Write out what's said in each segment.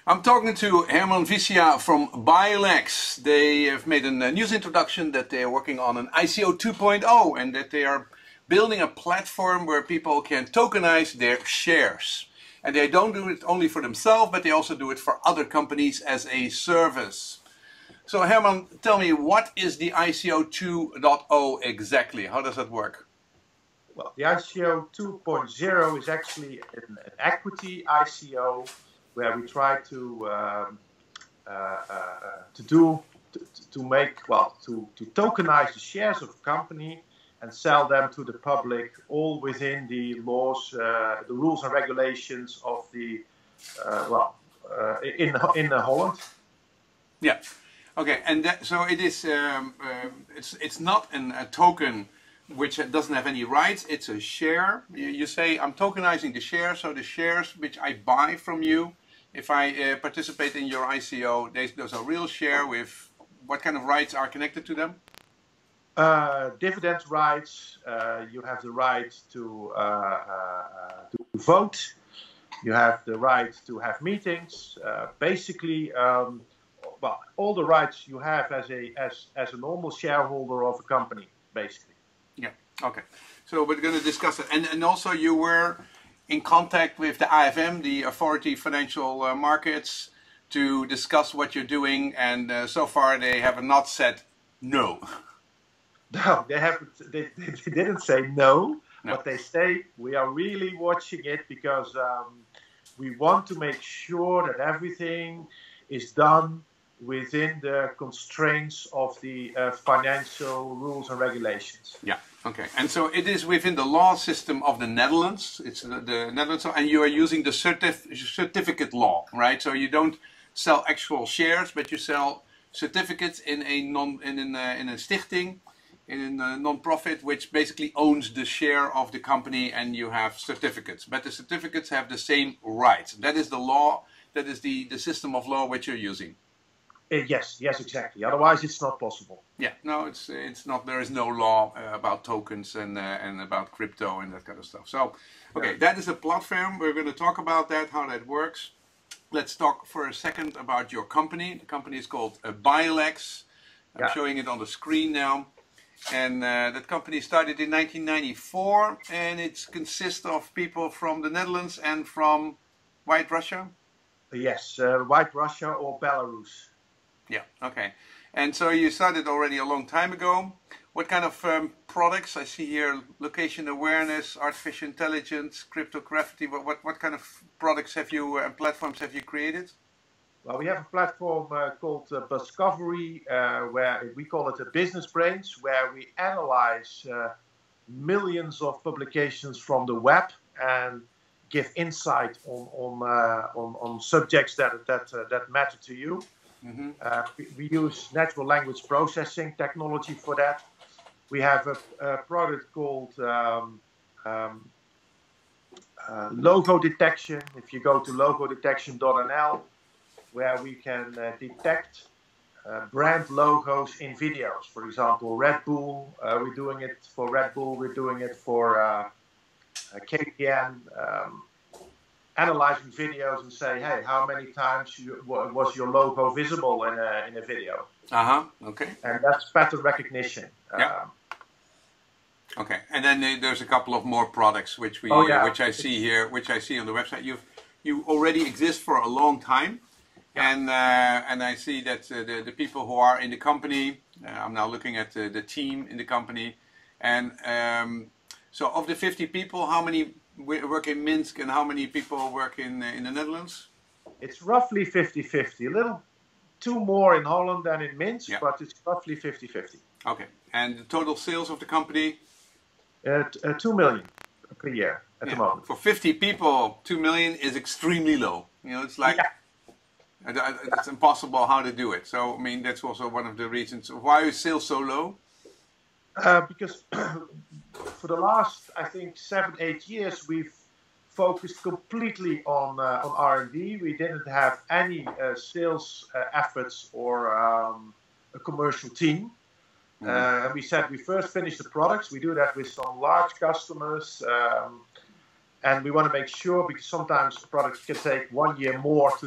I'm talking to Herman Vicia from Bilex. They have made a news introduction that they are working on an ICO 2.0 and that they are building a platform where people can tokenize their shares. And they don't do it only for themselves, but they also do it for other companies as a service. So Herman, tell me, what is the ICO 2.0 exactly? How does that work? Well, the ICO 2.0 is actually an equity ICO where we try to tokenize the shares of a company and sell them to the public, all within the laws, the rules and regulations of the in Holland. Yeah. Okay, and so it is. It's not a token which doesn't have any rights. It's a share. You say I'm tokenizing the share, so the shares which I buy from you, if I participate in your ICO, those are real share with what kind of rights are connected to them? Dividend rights. You have the right to vote. You have the right to have meetings. Basically, well, all the rights you have as a normal shareholder of a company, basically. Yeah. Okay. So we're going to discuss it, and also you were in contact with the AFM, the Authority Financial Markets, to discuss what you're doing, and so far they have not said no. No, they haven't. They didn't say no, but they say we are really watching it because we want to make sure that everything is done within the constraints of the financial rules and regulations. Yeah. Okay. And so it is within the law system of the Netherlands. It's the Netherlands, and you are using the certificate law, right? So you don't sell actual shares, but you sell certificates in a stichting, in a non-profit, which basically owns the share of the company, and you have certificates. But the certificates have the same rights. That is the law. That is the system of law which you're using. Yes, exactly. Otherwise, it's not possible. Yeah, no, it's not. There is no law about tokens and about crypto and that kind of stuff. So, okay, that is a platform. We're going to talk about that, how that works. Let's talk for a second about your company. The company is called Bilex. I'm showing it on the screen now. And that company started in 1994, and it consists of people from the Netherlands and from White Russia. Yes, White Russia or Belarus. Yeah, okay. And so you started already a long time ago. What kind of products? I see here location awareness, artificial intelligence, cryptography. What kind of products have you and platforms have you created? Well, we have a platform called Buscovery, where we call it a business brains, where we analyze millions of publications from the web and give insight on subjects that matter to you. Mm-hmm. We use natural language processing technology for that. We have a product called logo detection. If you go to logodetection.nl, where we can detect brand logos in videos. For example, Red Bull. We're doing it for Red Bull. We're doing it for KPN. Analyzing videos and say, hey, how many times was your logo visible in a video? Okay. And that's pattern recognition. Okay, and then there's a couple of more products which which I see here, which I see on the website. You already exist for a long time, and I see that the people who are in the company. I'm now looking at the team in the company, and so of the 50 people, how many work in Minsk and how many people work in the Netherlands? It's roughly 50-50. A little two more in Holland than in Minsk, but it's roughly 50-50. Okay, and the total sales of the company? 2 million per year at the moment. For 50 people, 2 million is extremely low. You know, it's like it's impossible how to do it. So I mean, that's also one of the reasons why is sales so low. Because for the last, I think, 7-8 years, we've focused completely on R&D. We didn't have any sales efforts or a commercial team. We said we first finish the products. We do that with some large customers, And we want to make sure, because sometimes products can take 1 year more to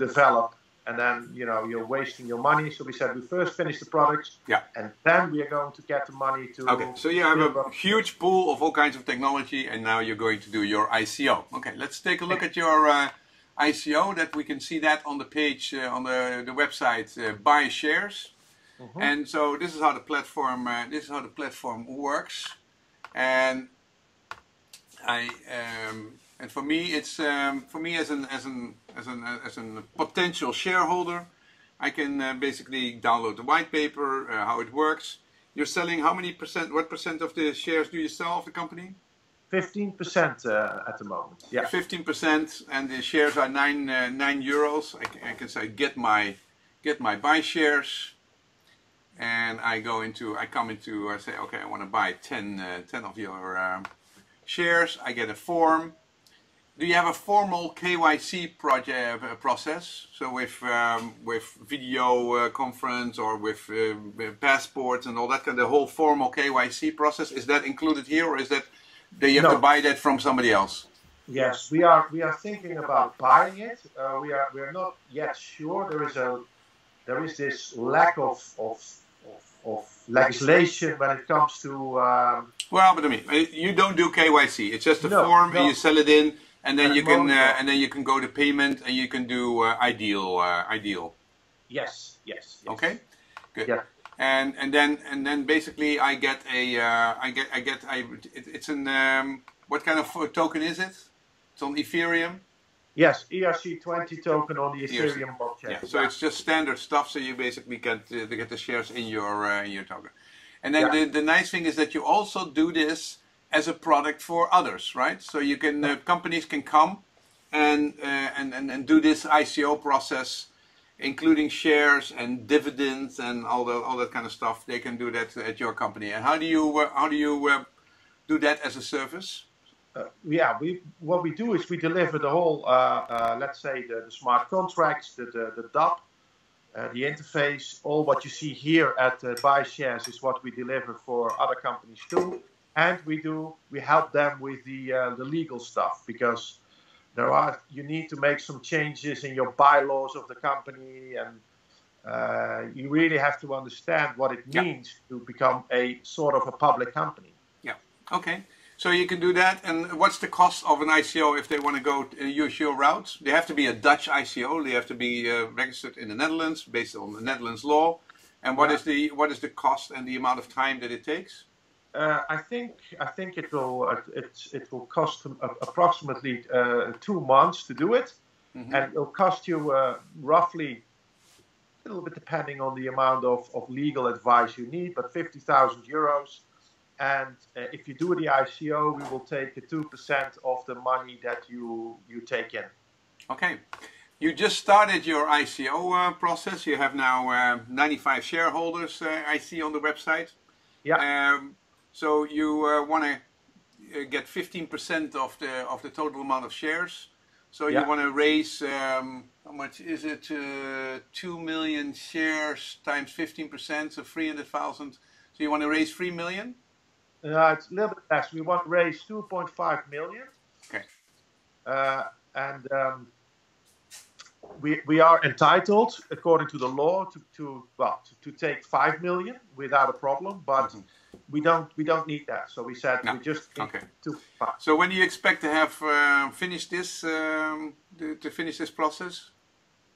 develop, and then you're wasting your money. So we said we first finish the products, and then we are going to get the money to. Okay, so you have a huge pool of all kinds of technology, and now you're going to do your ICO. Okay, let's take a look at your ICO. That we can see that on the page on the website Buy Shares. And so this is how the platform works, and and for me it's as a potential shareholder, I can basically download the white paper, how it works. You're selling how many percent? What percent of the shares do you sell of the company? 15% at the moment. Yeah. 15%, and the shares are €9. I can say get my buy shares, and I say okay, I want to buy 10 of your shares. I get a form. Do you have a formal KYC process? So with video conference or with passports and all that kind of, the whole formal KYC process, is that included here, or is that you have to buy that from somebody else? Yes, we are thinking about buying it. We are not yet sure. There is this lack of legislation when it comes to. Well, but I mean, you don't do KYC. It's just a form, and you sell it in. And then you can go to payment, and you can do ideal. Yes. Okay, good. Yeah. And then basically I get it's an what kind of token is it? It's on Ethereum. Yes, ERC20 token on the Ethereum blockchain. Yeah, so it's just standard stuff. So you basically get the shares in your token. And then the nice thing is that you also do this as a product for others, right? So you can companies can come and do this ICO process, including shares and dividends and all that kind of stuff. They can do that at your company. And how do you do that as a service? What we do is we deliver the whole, let's say the smart contracts, the DApp, the interface. All what you see here at Buy Shares is what we deliver for other companies too. And we help them with the legal stuff, because you need to make some changes in your bylaws of the company, and you really have to understand what it means to become a sort of a public company. Yeah. Okay. So you can do that. And what's the cost of an ICO if they want to go use your route? They have to be a Dutch ICO. They have to be registered in the Netherlands based on the Netherlands law. And what is the cost and the amount of time that it takes? I think it will cost approximately 2 months to do it, and it will cost you roughly, a little bit depending on the amount of legal advice you need, but €50,000. And if you do the ICO, we will take 2% of the money that you take in. Okay. You just started your ICO process. You have now 95 shareholders. I see on the website. Yeah. So you want to get 15% of the total amount of shares. So you want to raise, how much is it? 2 million shares times 15%, so 300,000. So you want to raise 3 million? It's a little bit less. We want to raise 2.5 million. Okay. And we are entitled, according to the law, to take 5 million without a problem, but we don't need that. So we said we just need 2.5. So when do you expect to have finished this to finish this process?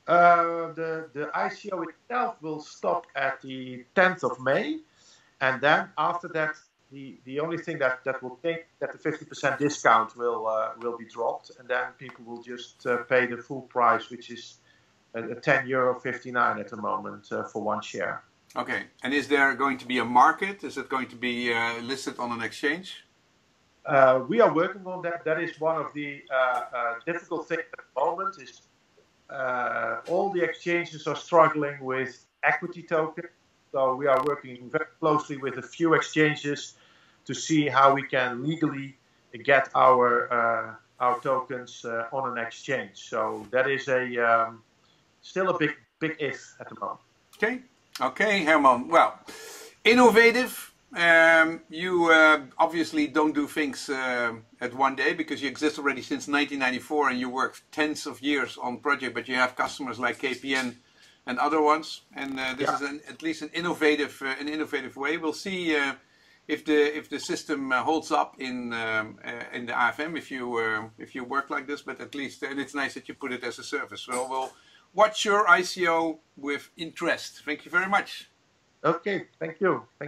The ICO itself will stop at the 10th of May, and then after that, the only thing that will take that the 50% discount will be dropped, and then people will just pay the full price, which is €10.59 at the moment for 1 share. Okay, and is there going to be a market? Is it going to be listed on an exchange? We are working on that. That is one of the difficult things at the moment. Is all the exchanges are struggling with equity tokens. So we are working very closely with a few exchanges to see how we can legally get our tokens on an exchange. So that is still a big if at the moment. Okay, Herman. Well, innovative, You obviously don't do things at one day because you exist already since 1994 and you work tens of years on project, but you have customers like KPN and other ones, and this is at least an innovative way. We'll see if the system holds up in the AFM if you work like this, but at least and it's nice that you put it as a service. Well, we'll watch your ICO with interest. Thank you very much. Okay, thank you. Thank you.